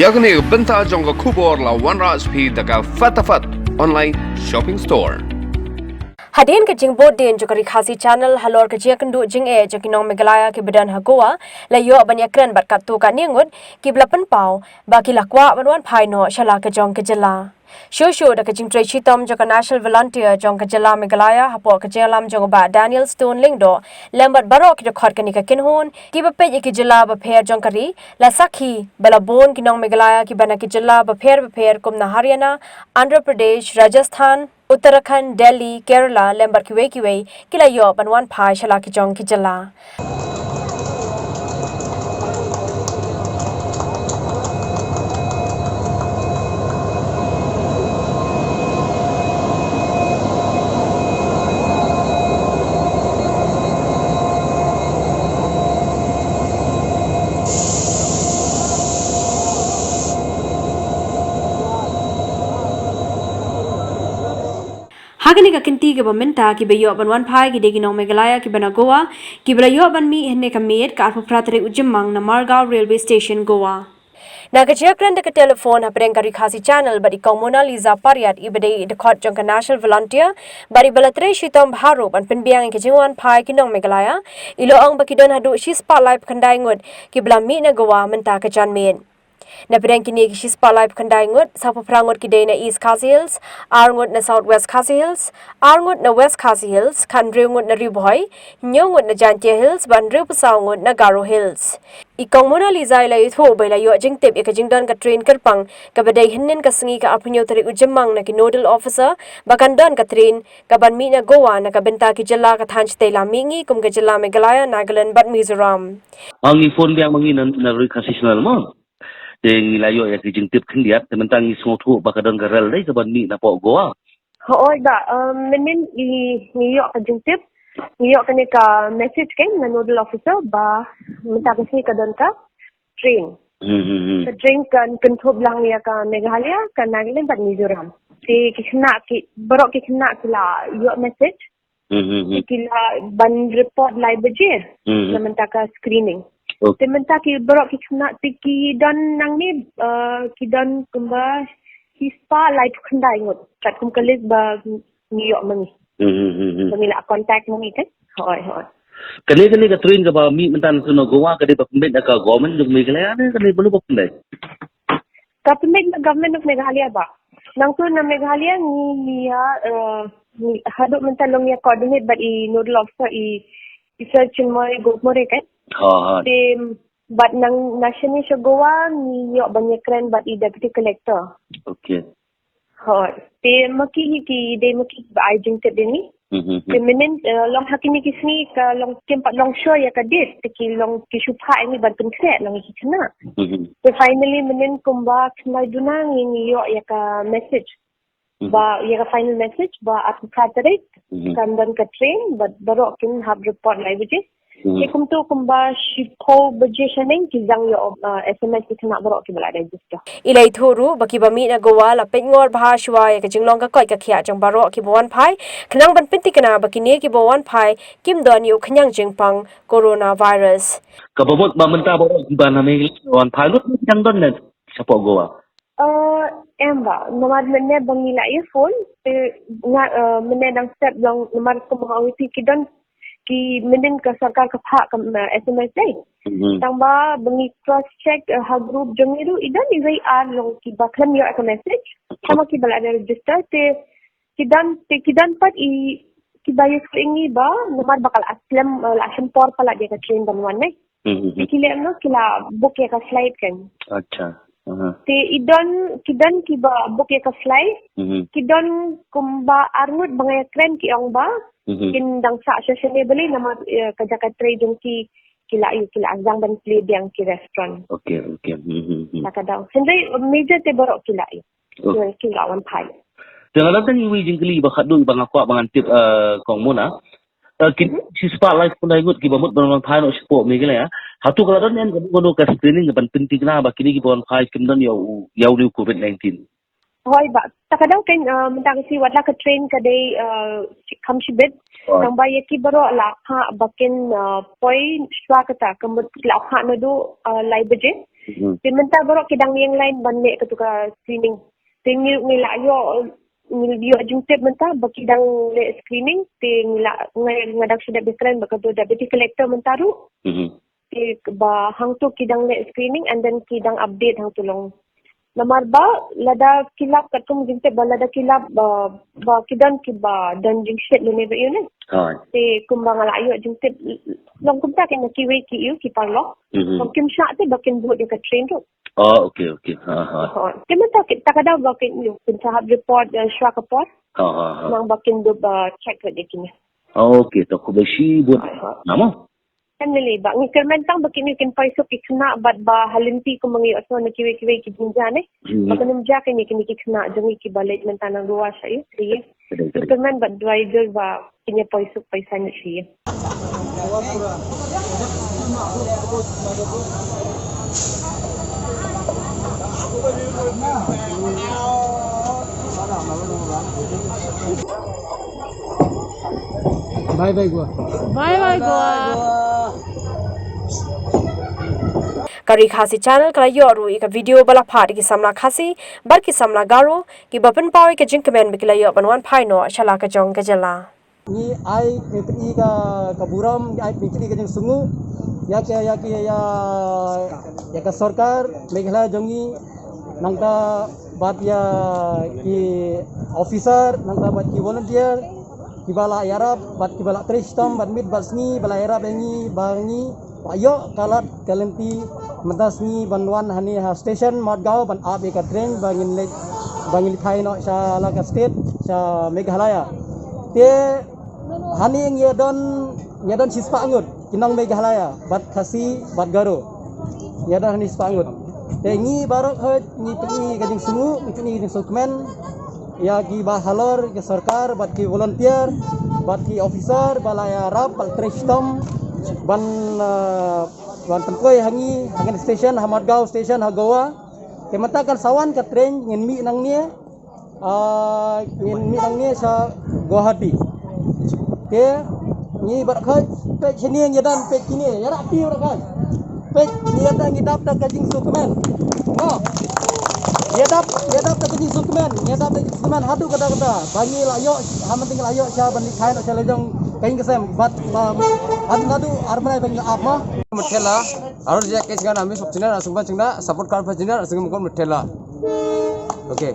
Yagni benta jongga kubor la OneRaj P daga fatafat online shopping store. Hadin ke jing bod din jokari khasi channel halor ke jia kendu jing jokinong megalaya ke bedan hagoa la yo banyak kren bat katu ka ningut ki blapan pau baki lakwa banwan phaino shala ke jong ke jela Shosho da ke jing tre chitom joka national volunteer jong ke jela megalaya hapo ke jelam jong ba Daniel Stone lingdo lembat barok ke khot ke ni ka kinhon ki ba pe ke jela ba pher jong kari la sakhi bala bon kinong megalaya ki bana ke jela ba pher kum na Haryana Andhra Pradesh Rajasthan Uttarakhand, Delhi, Kerala, lembar kiwe kila yo banwan phai shala ki jong ki jala. Hagani ka kinti ke bamenta ki beyo banwan phai ki degi nong megalaya ki bana Goa ki belayo ban mi henne ka miet ka arpu pratare ujimang na Margao railway station Goa. Nagajia krenda ke telefon hapreng kari khasi channel bari kong Mona Lisa Pariat ibadei dekhot jong ka national volunteer bari balatre shitom bharo ban penbiang ke jingwan phai ki nong megalaya ilo ang bakidon hadu shi spotlight khandai ngut ki blami na Goa menta ka janmen. Na pedang kini ki spotlight khandai ngut sa prangot ki dei na East Khasi Hills, Arngut na South West Khasi Hills, Arngut na West Khasi Hills, Khandriu ngut na Riboy, Nyongut na Jantia Hills, Bandriu Pasau ngut na Garo Hills. Ikong Mona Lisa ila itho bela yo jing tip ka jingdon ka train kerpang ka badai hinnin ka singi ka apnyo tari ujimang na ki nodal officer bakandon ka train ka banmi na Goa na ka benta ki jala ka thanch te la mingi kum ka jala Meghalaya Nagaland bat Mizoram. Ang phone biang mangi na recassional mo. Deng layo ya kijing tip kendiat tementang ni sotu bakadon garal dai ke banmi na po Goa. Hoy da menin ni yo ka jing tip ni yo kani ka message kan na nodal officer ba minta kasi ka don ka train. Ka train kan control lang ya ka Meghalaya ka Nagaland bat Mizoram. Ti kina ki barok ki kina kila yo message. Kila ban report live bajir na minta ka screening. Okay. Tementa ki barok ki kena ki dan nang ni ki dan kumba hispa live khandai ngot kat kum kalis ba New York mangi pamila contact mangi kan hoy Kani ka train ka ba mi mentan suno Goa ka di ba pembet ka government jung Meghalaya ni kani belum ba pembet ka pembet government of Meghalaya ba nang tu na Meghalaya ni ya hadok mentalong ya coordinate but I nodal officer I search mo gopmore kan but nang national siya Goa ni yo banyak keren but I deputy collector. Okay. Hoy. Te maki ba jing te dini. Te menen long hakini kisni ka long tempat long show ya ka dit te ki long ki supha ini ban penkret long ki kena. Te finally menen kumba kena dunang ni yo ya ka message. Ba ya ka final message ba at pratarek kan dan ka train but barok kin hab report lai buje. Ikum tu kumba shipo baje shaneng ki jang yo SMS ki kena barok ki bala register. Ilai thuru baki bami na Goa la pengor bhashwa ya jinglong ka koi ka khia jang barok ki bon phai khnang ban pinti kana baki ne ki bon phai kim don yu khnyang jingpang coronavirus. Ka bobot ba menta barok ba na me on pilot jang don na sa po Goa. Emba nomad mene bangila ye phone te mene dang step dang nomad ko mga ki don ki menen ka sarkar ka pha ka SMS dai tamba bangi cross check ha group jamiru idan izai ar long ki bakhan yo ka message sama ki bala register te kidan pat I ki bayo ingi ba nomad bakal aslam lasem por pala dia ka train banwan nai kila no kila book ya ka flight kan Acha te kidan ki ba book ya ka flight kidan kumba arnut bangaya kren ki ong ba kin dang sa sustainably nama kerja trade jong ki kila azang ban play diang ki restaurant okay takadang sendai major te borok kila kila wan pai jangan datang iwi jingkeli ba khadul bang akwa bang antip kong Mona kin si spotlight pun ingut ki bamut bang pai no sipo Meghalaya hatu kala don en gono ka screening ban penting na ba kini ki bon pai kim don yaw ni COVID-19 hoy ba takadang kan minta kasi wala ka train ka day kam shibit nang ba yaki baro la ha bakin poi shwa kata kamut la ha no do lai baje Sementara baru kidang yang lain banyak ketuka screening. Tinggi ngilak yo jungtip mentah bakidang le screening te ngilak ngadak sudah bekran bakado deputy collector mentaru. Te ba hang tu kidang le screening and then kidang update hang tulong. Namar ba lada kilap katum jungtip ba lada kilap ba kidan ki ba dan jingset le ne ba yun. Te kumbang ala yo jungtip long kumta kena kiwe ki yu ki parlo. Kim syak te bakin buat dekat train tu. Oh, okey. Kita tak ada bakin yung pentahap report syuak report. Nang bakin do check ke dia kini. Okey, tak ko besi buat nama. Kan nili ba ngi kermentang bakin you can paisok ikna bat ba halimpi ko mangi asno na kiwe ki bunjane. Bakan numja kini kina jangi ki balik mentana ruwa sa iyo. Sige. Kerment bat driver ba kinya paisok paisan siya. Bye gua. Kari khasi channel kala yoru ika video bala phari ki samla khasi bar ki samla garo ki bapan pawi ke jing comment bikila yo ban wan phai no shala ka jong ka jala Ni ai PPI ka buram ai PPI ka jeng sungu ya ka sarkar Meghalaya jongi nangta bat ya ki officer nangta bat ki volunteer ki bala yarab bat ki bala tristam bat mid bat sni bala yarab bangi ayo kalat kalenti mentasni banwan hani ha station Madgaon ban ab ka train bangin thai no sa laka state sa Meghalaya te hani ngedon sispa angut kinang Meghalaya bat khasi bat garo ngedon hani sispa angut te ngi barok het ngi pni gading sungu pni gading sukmen ya ki ba halor ke sarkar bat ki volunteer bat ki officer balaya rap bal tristom ban tempoi hangi station Madgaon station Goa kematakan sawan ka train ngin mi nang ni sa Guwahati ke ni barkhat pe chini ngedan pe kini ya rapi barkhat pe niada ngidap ta kajing sukmen Yedap ka kajing sukmen hadu kada bangi layo hamanting layo sya bandi khain sya lejong kain kesem bat hadu armai bangi apa Mutela aror je kes gan ami sopchina asungban chingna support card phajina asung mukon mutela okay